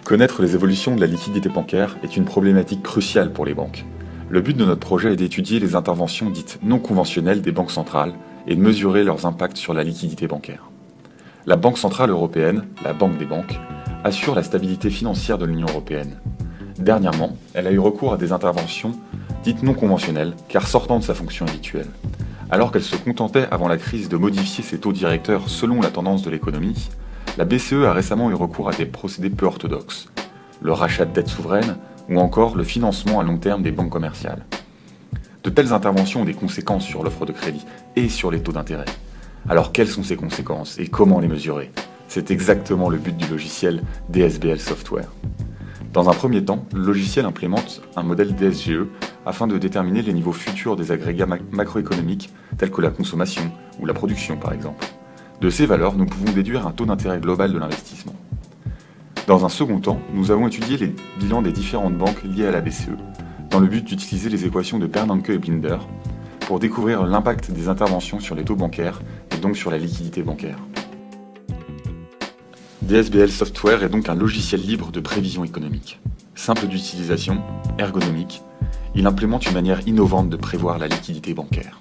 Connaître les évolutions de la liquidité bancaire est une problématique cruciale pour les banques. Le but de notre projet est d'étudier les interventions dites non conventionnelles des banques centrales et de mesurer leurs impacts sur la liquidité bancaire. La Banque centrale européenne, la banque des banques, assure la stabilité financière de l'Union européenne. Dernièrement, elle a eu recours à des interventions dites non conventionnelles, car sortant de sa fonction habituelle. Alors qu'elle se contentait avant la crise de modifier ses taux directeurs selon la tendance de l'économie, la BCE a récemment eu recours à des procédés peu orthodoxes, le rachat de dettes souveraines ou encore le financement à long terme des banques commerciales. De telles interventions ont des conséquences sur l'offre de crédit et sur les taux d'intérêt. Alors quelles sont ces conséquences et comment les mesurer? C'est exactement le but du logiciel DSBL Software. Dans un premier temps, le logiciel implémente un modèle DSGE afin de déterminer les niveaux futurs des agrégats macroéconomiques tels que la consommation ou la production par exemple. De ces valeurs, nous pouvons déduire un taux d'intérêt global de l'investissement. Dans un second temps, nous avons étudié les bilans des différentes banques liées à la BCE, dans le but d'utiliser les équations de Bernanke et Blinder pour découvrir l'impact des interventions sur les taux bancaires et donc sur la liquidité bancaire. DSBL Software est donc un logiciel libre de prévision économique. Simple d'utilisation, ergonomique, il implémente une manière innovante de prévoir la liquidité bancaire.